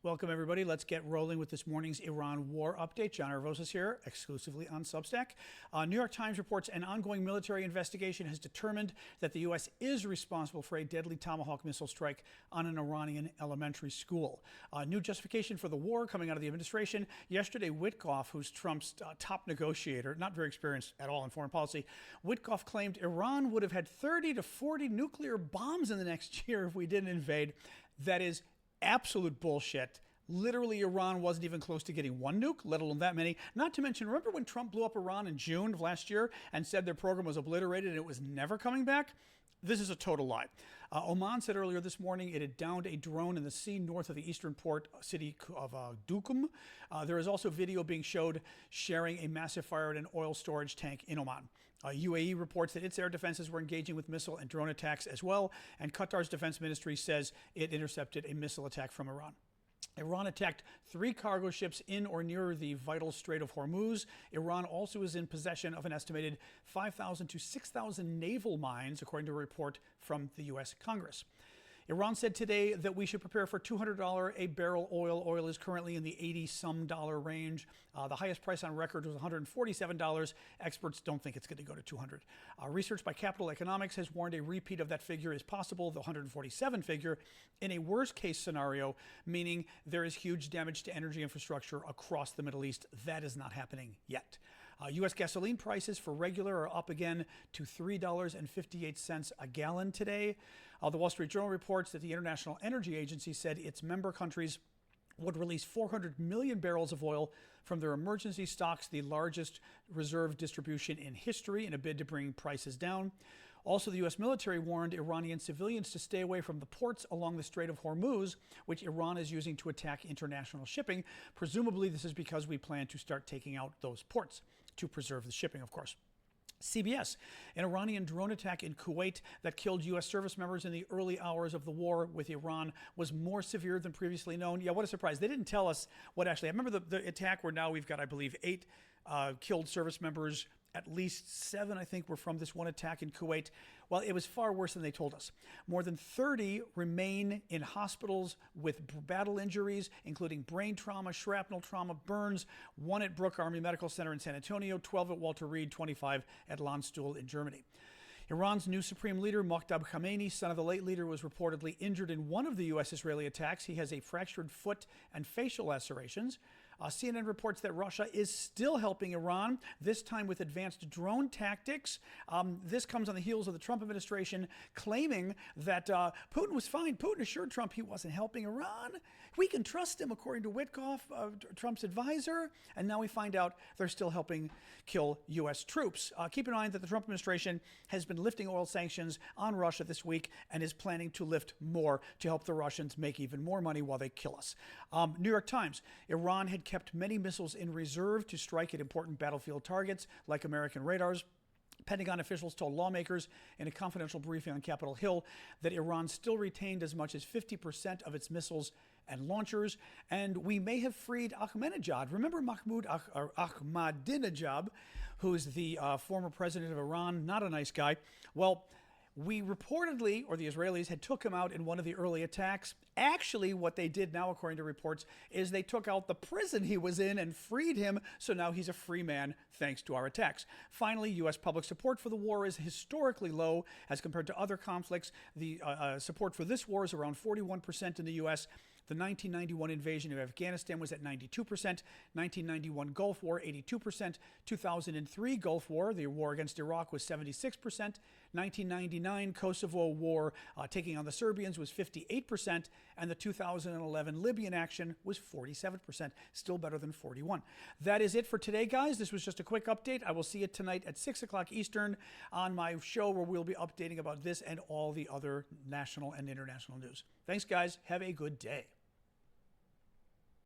Welcome, everybody. Let's get rolling with this morning's Iran war update. John Aravosis here, exclusively on Substack. New York Times reports an ongoing military investigation has determined that the U.S. is responsible for a deadly Tomahawk missile strike on an Iranian elementary school. New justification for the war coming out of the administration. Yesterday, Witkoff, who's Trump's top negotiator, not very experienced at all in foreign policy, Witkoff claimed Iran would have had 30 to 40 nuclear bombs in the next year if we didn't invade. That is absolute bullshit. Literally, Iran wasn't even close to getting one nuke, let alone that many. Not to mention, remember when Trump blew up Iran in June of last year and said their program was obliterated and it was never coming back? This is a total lie. Oman said earlier this morning it had downed a drone in the sea north of the eastern port city of Duqm. There is also video being showed sharing a massive fire at an oil storage tank in Oman. UAE reports that its air defenses were engaging with missile and drone attacks as well, and Qatar's defense ministry says it intercepted a missile attack from Iran. Iran attacked 3 cargo ships in or near the vital Strait of Hormuz. Iran also is in possession of an estimated 5,000 to 6,000 naval mines, according to a report from the U.S. Congress. Iran said today that we should prepare for $200 a barrel oil. Oil is currently in the $80-some range. The highest price on record was $147. Experts don't think it's going to go to $200. Research by Capital Economics has warned a repeat of that figure is possible, the 147 figure, in a worst-case scenario, meaning there is huge damage to energy infrastructure across the Middle East. That is not happening yet. U.S. gasoline prices for regular are up again to $3.58 a gallon today. The Wall Street Journal reports that the International Energy Agency said its member countries would release 400 million barrels of oil from their emergency stocks, the largest reserve distribution in history, in a bid to bring prices down. Also, the U.S. military warned Iranian civilians to stay away from the ports along the Strait of Hormuz, which Iran is using to attack international shipping. Presumably, this is because we plan to start taking out those ports to preserve the shipping, of course. CBS, an Iranian drone attack in Kuwait that killed U.S. service members in the early hours of the war with Iran was more severe than previously known. Yeah, what a surprise. They didn't tell us what actually. I remember the attack where now we've got, I believe, 8 killed service members. At least 7, I think, were from this one attack in Kuwait. Well, it was far worse than they told us. More than 30 remain in hospitals with battle injuries, including brain trauma, shrapnel trauma, burns, 1 at Brooke Army Medical Center in San Antonio, 12 at Walter Reed, 25 at Landstuhl in Germany. Iran's new supreme leader, Moqtada Khamenei, son of the late leader, was reportedly injured in one of the U.S.-Israeli attacks. He has a fractured foot and facial lacerations. CNN reports that Russia is still helping Iran, this time with advanced drone tactics. This comes on the heels of the Trump administration claiming that Putin was fine. Putin assured Trump he wasn't helping Iran. We can trust him, according to Witkoff, Trump's advisor. And now we find out they're still helping kill U.S. troops. Keep in mind that the Trump administration has been lifting oil sanctions on Russia this week and is planning to lift more to help the Russians make even more money while they kill us. New York Times, Iran had kept many missiles in reserve to strike at important battlefield targets like American radars. Pentagon officials told lawmakers in a confidential briefing on Capitol Hill that Iran still retained as much as 50% of its missiles and launchers, and we may have freed Ahmadinejad. Remember Ahmadinejad, who's the former president of Iran, not a nice guy. Well, we reportedly, or the Israelis, had took him out in one of the early attacks. Actually, what they did now, according to reports, is they took out the prison he was in and freed him, so now he's a free man thanks to our attacks. Finally, U.S. public support for the war is historically low as compared to other conflicts. The support for this war is around 41% in the U.S. The 1991 invasion of Afghanistan was at 92%, 1991 Gulf War, 82%, 2003 Gulf War, the war against Iraq, was 76%, 1999 Kosovo War, taking on the Serbians, was 58%, and the 2011 Libyan action was 47%, still better than 41%. That is it for today, guys. This was just a quick update. I will see you tonight at 6 o'clock Eastern on my show, where we'll be updating about this and all the other national and international news. Thanks, guys. Have a good day.